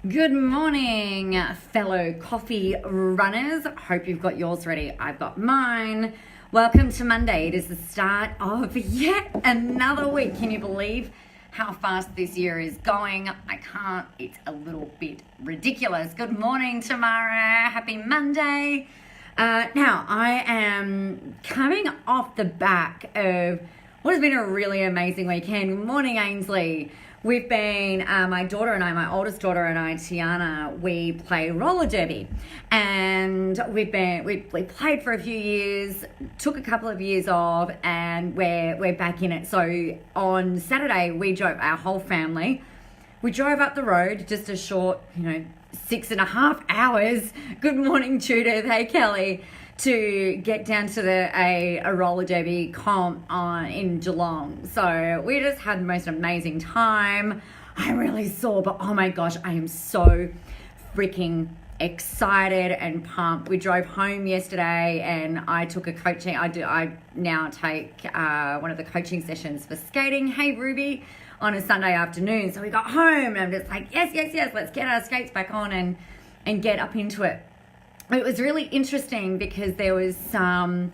Good morning, fellow coffee runners. Hope you've got yours ready. I've got mine. Welcome to Monday. It is the start of yet another week. Can you believe how fast this year is going? I can't. It's a little bit ridiculous. Good morning, Tamara. Happy Monday. Now, I am coming off the back of what has been a really amazing weekend. Good morning, Ainsley. We've been, my daughter and I, my oldest daughter and I, Tiana, we play roller derby. And we played for a few years, took a couple of years off, and we're back in it. So on Saturday, we drove our whole family. We drove up the road, just a short, 6.5 hours. Good morning, Judith. Hey, Kelly. To get down to a roller derby comp in Geelong. So we just had the most amazing time. I'm really sore, but oh my gosh, I am so freaking excited and pumped. We drove home yesterday and I took a coaching. I now take one of the coaching sessions for skating. Hey, Ruby, on a Sunday afternoon. So we got home and I'm just like, yes, let's get our skates back on and get up into it. It was really interesting because there was some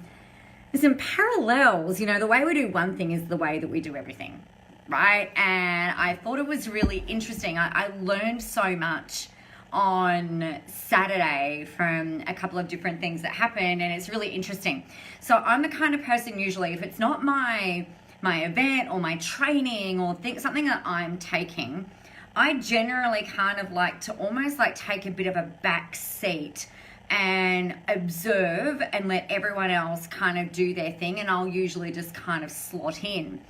parallels. The way we do one thing is the way that we do everything, right? And I thought it was really interesting. I learned so much on Saturday from a couple of different things that happened, and it's really interesting. So I'm the kind of person usually, if it's not my event or my training or something that I'm taking, I generally kind of like to almost like take a bit of a back seat and observe and let everyone else kind of do their thing, and I'll usually just kind of slot in.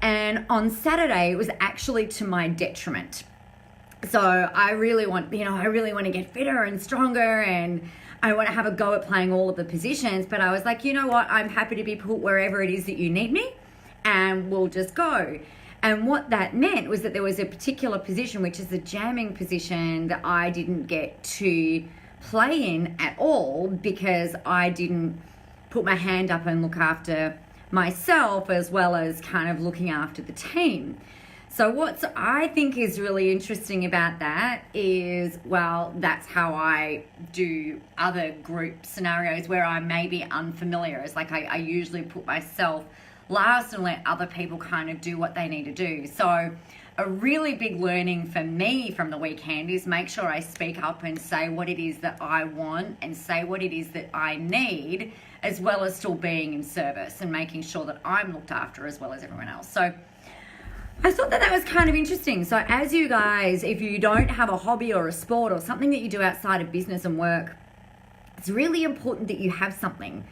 And on Saturday, it was actually to my detriment. So I really want to get fitter and stronger, and I want to have a go at playing all of the positions, but I was like, you know what, I'm happy to be put wherever it is that you need me, and we'll just go. And what that meant was that there was a particular position, which is the jamming position, that I didn't get to play in at all because I didn't put my hand up and look after myself as well as kind of looking after the team. So what I think is really interesting about that is, well, that's how I do other group scenarios where I may be unfamiliar. It's like I usually put myself last and let other people kind of do what they need to do. So a really big learning for me from the weekend is make sure I speak up and say what it is that I want and say what it is that I need, as well as still being in service and making sure that I'm looked after as well as everyone else. So I thought that was kind of interesting. So as you guys, if you don't have a hobby or a sport or something that you do outside of business and work, it's really important that you have something.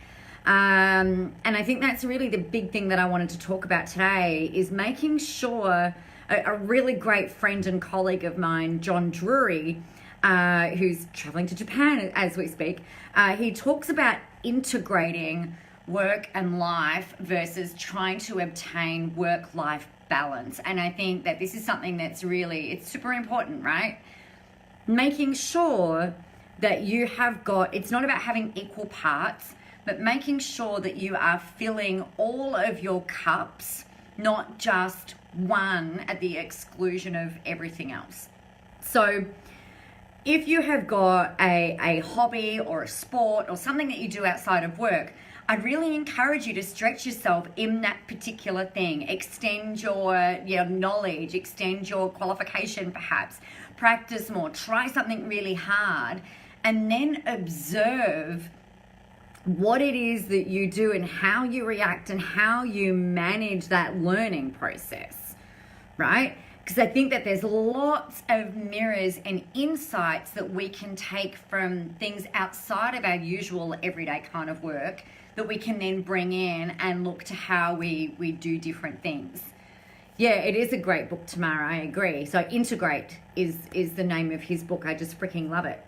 And I think that's really the big thing that I wanted to talk about today is making sure a really great friend and colleague of mine, John Drury, who's traveling to Japan as we speak, he talks about integrating work and life versus trying to obtain work-life balance. And I think that this is something that's it's super important, right? Making sure that you have it's not about having equal parts, but making sure that you are filling all of your cups, not just one at the exclusion of everything else. So if you have got a hobby or a sport or something that you do outside of work, I'd really encourage you to stretch yourself in that particular thing. Extend your knowledge, extend your qualification perhaps, practice more, try something really hard, and then observe what it is that you do and how you react and how you manage that learning process, right? Because I think that there's lots of mirrors and insights that we can take from things outside of our usual everyday kind of work that we can then bring in and look to how we do different things. Yeah, it is a great book, Tamara, I agree. So Integrate is the name of his book. I just freaking love it.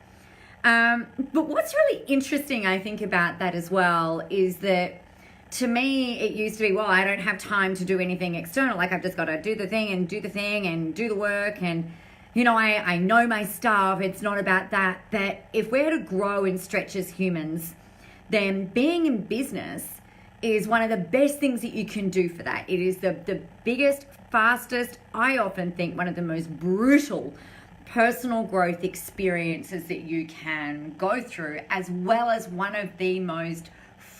But what's really interesting, I think, about that as well is that to me, it used to be, well, I don't have time to do anything external. Like I've just got to do the thing and do the work. And, I know my stuff. It's not about that. That if we're to grow and stretch as humans, then being in business is one of the best things that you can do for that. It is the biggest, fastest, I often think one of the most brutal personal growth experiences that you can go through, as well as one of the most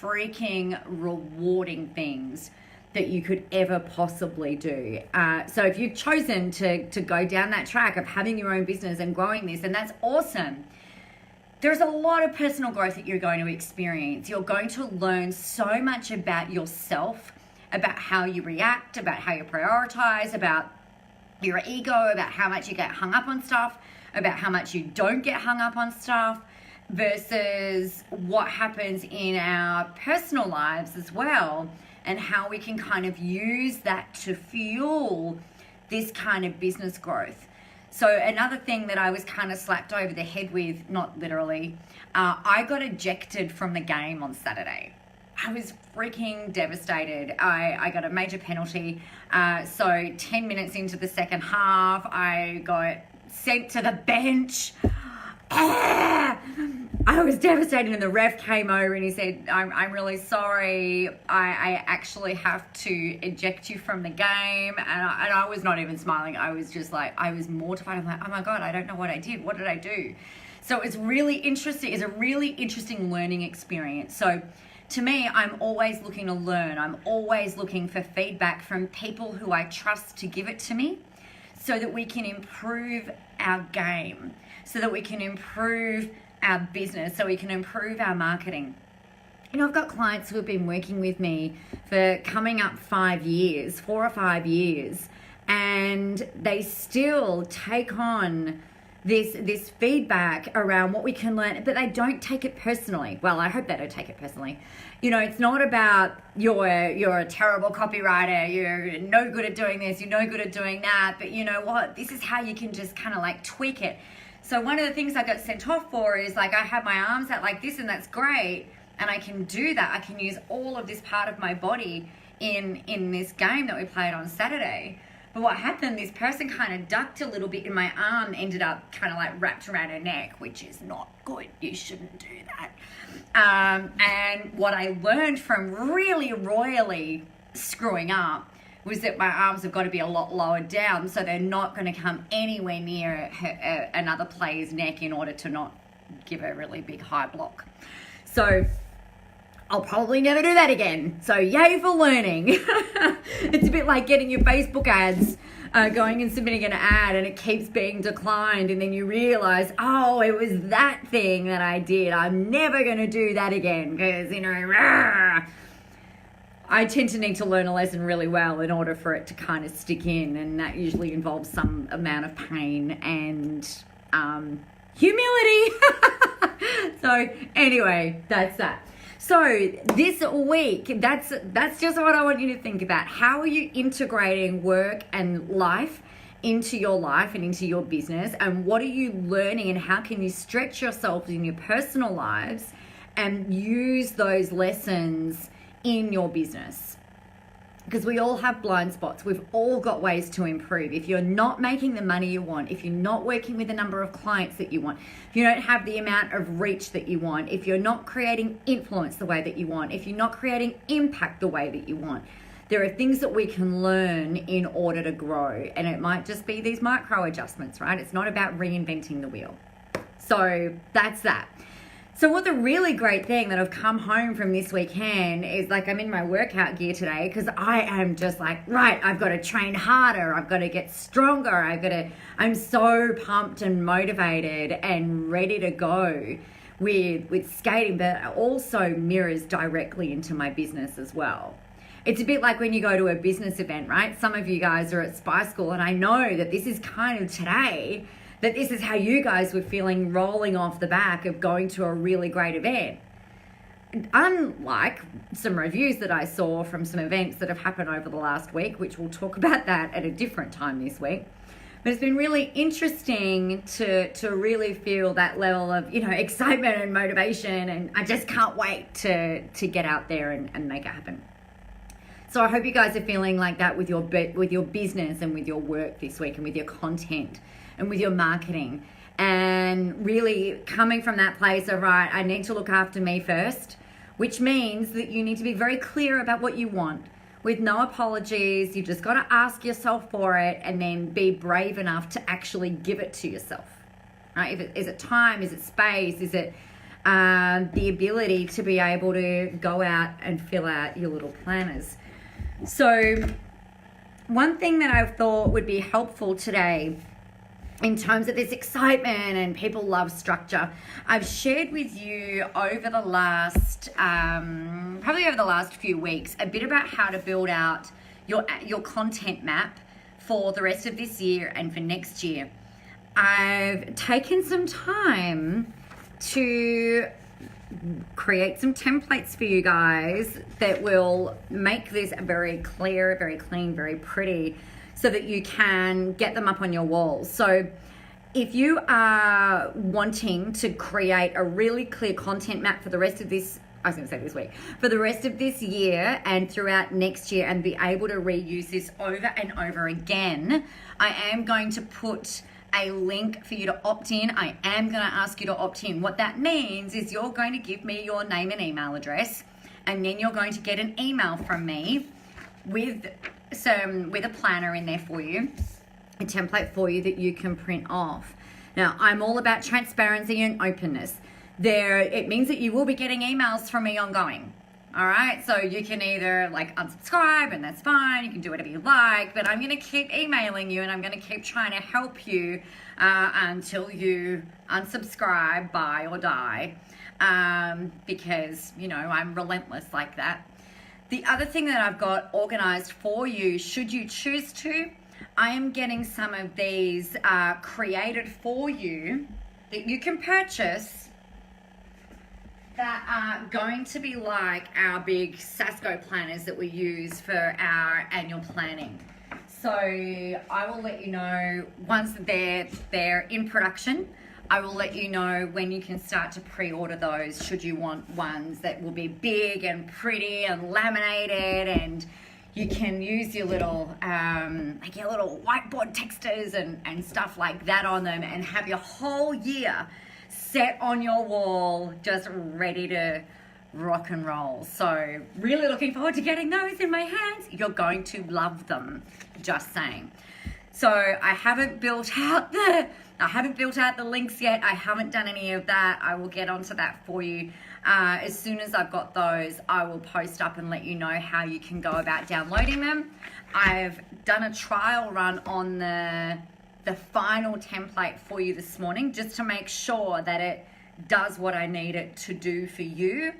freaking rewarding things that you could ever possibly do. So if you've chosen to go down that track of having your own business and growing this, and that's awesome. There's a lot of personal growth that you're going to experience. You're going to learn so much about yourself, about how you react, about how you prioritize, about your ego, about how much you get hung up on stuff, about how much you don't get hung up on stuff, versus what happens in our personal lives as well, and how we can kind of use that to fuel this kind of business growth. So another thing that I was kind of slapped over the head with, not literally, I got ejected from the game on Saturday. I was freaking devastated. I got a major penalty. So 10 minutes into the second half, I got sent to the bench. I was devastated, and the ref came over and he said, I'm really sorry. I actually have to eject you from the game. And I was not even smiling. I was just like, I was mortified. I'm like, oh my God, I don't know what I did. What did I do? So it's really interesting. It's a really interesting learning experience. So to me, I'm always looking to learn. I'm always looking for feedback from people who I trust to give it to me, so that we can improve our game, so that we can improve our business, so we can improve our marketing. You know, I've got clients who have been working with me for coming up 5 years, 4 or 5 years, and they still take on this feedback around what we can learn, but they don't take it personally. Well, I hope they don't take it personally. You know, it's not about you're a terrible copywriter, you're no good at doing this, you're no good at doing that, but you know what? This is how you can just kind of like tweak it. So one of the things I got sent off for is like, I have my arms out like this, and that's great, and I can do that. I can use all of this part of my body in this game that we played on Saturday. But what happened, this person kind of ducked a little bit, and my arm ended up kind of like wrapped around her neck, which is not good. You shouldn't do that. And what I learned from really royally screwing up was that my arms have got to be a lot lower down, so they're not going to come anywhere near another player's neck in order to not give a really big high block. So I'll probably never do that again. So yay for learning. It's a bit like getting your Facebook ads, going and submitting an ad, and it keeps being declined, and then you realize, oh, it was that thing that I did. I'm never going to do that again, because, you know, rah. I tend to need to learn a lesson really well in order for it to kind of stick in, and that usually involves some amount of pain and humility. So anyway, that's that. So this week, that's just what I want you to think about. How are you integrating work and life into your life and into your business? And what are you learning, and how can you stretch yourself in your personal lives and use those lessons in your business? Because we all have blind spots. We've all got ways to improve. If you're not making the money you want, if you're not working with the number of clients that you want, if you don't have the amount of reach that you want, if you're not creating influence the way that you want, if you're not creating impact the way that you want, there are things that we can learn in order to grow. And it might just be these micro adjustments, right? It's not about reinventing the wheel. So that's that. So what the really great thing that I've come home from this weekend is, like, I'm in my workout gear today because I am just like, right, I've got to train harder. I've got to get stronger. I'm so pumped and motivated and ready to go with skating, but also mirrors directly into my business as well. It's a bit like when you go to a business event, right? Some of you guys are at Spy School, and I know that this is kind of today, that this is how you guys were feeling rolling off the back of going to a really great event. Unlike some reviews that I saw from some events that have happened over the last week, which we'll talk about that at a different time this week. But it's been really interesting to really feel that level of, excitement and motivation, and I just can't wait to get out there and make it happen. So I hope you guys are feeling like that with your business and with your work this week, and with your content and with your marketing, and really coming from that place of, right, I need to look after me first, which means that you need to be very clear about what you want. with no apologies. You just got to ask yourself for it and then be brave enough to actually give it to yourself. Right? Is it time? Is it space? Is it the ability to be able to go out and fill out your little planners? So one thing that I thought would be helpful today in terms of this excitement, and people love structure, I've shared with you over the last, probably over the last few weeks, a bit about how to build out your content map for the rest of this year and for next year. I've taken some time to create some templates for you guys that will make this very clear, very clean, very pretty, so that you can get them up on your walls. So if you are wanting to create a really clear content map for the rest of this, I was going to say this week, for the rest of this year and throughout next year, and be able to reuse this over and over again, I am going to put a link for you to opt in. I am going to ask you to opt in. What that means is you're going to give me your name and email address, and then you're going to get an email from me with a planner in there for you, a template for you that you can print off. Now, I'm all about transparency and openness. It means that you will be getting emails from me ongoing. All right, so you can either unsubscribe, and that's fine. You can do whatever you like, but I'm going to keep emailing you, and I'm going to keep trying to help you until you unsubscribe, buy, or die, because, I'm relentless like that. The other thing that I've got organized for you, should you choose to, I am getting some of these created for you that you can purchase, that are going to be like our big Sasco planners that we use for our annual planning. So I will let you know once they're in production. I will let you know when you can start to pre-order those, should you want ones that will be big and pretty and laminated, and you can use your little your little whiteboard texters and stuff like that on them, and have your whole year set on your wall, just ready to rock and roll. So really looking forward to getting those in my hands. You're going to love them, just saying. So I haven't built out the links yet. I haven't done any of that. I will get onto that for you. As soon as I've got those, I will post up and let you know how you can go about downloading them. I've done a trial run on the final template for you this morning, just to make sure that it does what I need it to do for you.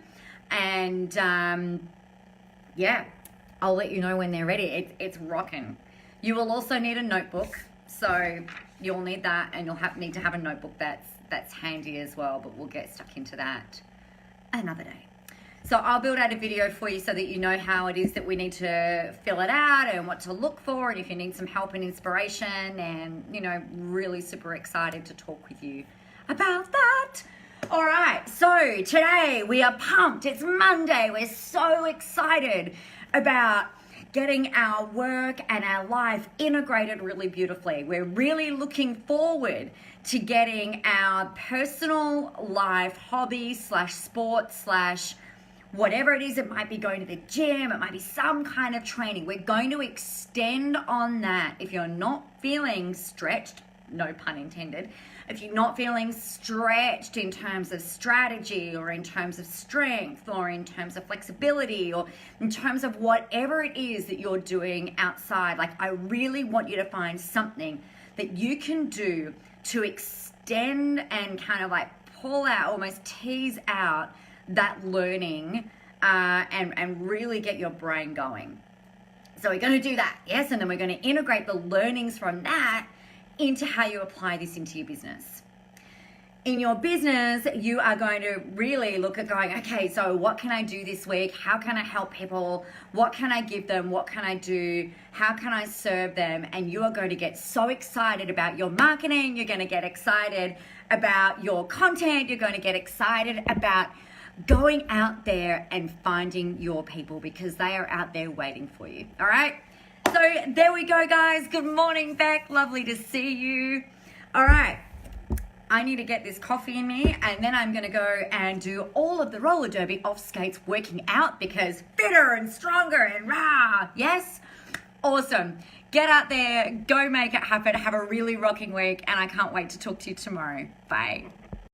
And I'll let you know when they're ready. It's rocking. You will also need a notebook, so you'll need that, and you'll need to have a notebook that's handy as well, but we'll get stuck into that another day. So I'll build out a video for you so that you know how it is that we need to fill it out and what to look for, and if you need some help and inspiration, and really super excited to talk with you about that. All right, so today we are pumped. It's Monday. We're so excited about getting our work and our life integrated really beautifully. We're really looking forward to getting our personal life, hobby / sport / whatever it is. It might be going to the gym, it might be some kind of training. We're going to extend on that. If you're not feeling stretched, no pun intended, if you're not feeling stretched in terms of strategy, or in terms of strength, or in terms of flexibility, or in terms of whatever it is that you're doing outside, I really want you to find something that you can do to extend and kind of pull out, almost tease out that learning and really get your brain going. So we're going to do that, yes, and then we're going to integrate the learnings from that into how you apply this into your business. In your business, you are going to really look at going, okay, so what can I do this week? How can I help people? What can I give them? What can I do? How can I serve them? And you are going to get so excited about your marketing. You're going to get excited about your content. You're going to get excited about going out there and finding your people, because they are out there waiting for you. All right. So there we go, guys. Good morning, Beck. Lovely to see you. All right. I need to get this coffee in me, and then I'm going to go and do all of the roller derby off skates, working out, because fitter and stronger and rah. Yes? Awesome. Get out there, go make it happen, have a really rocking week, and I can't wait to talk to you tomorrow. Bye.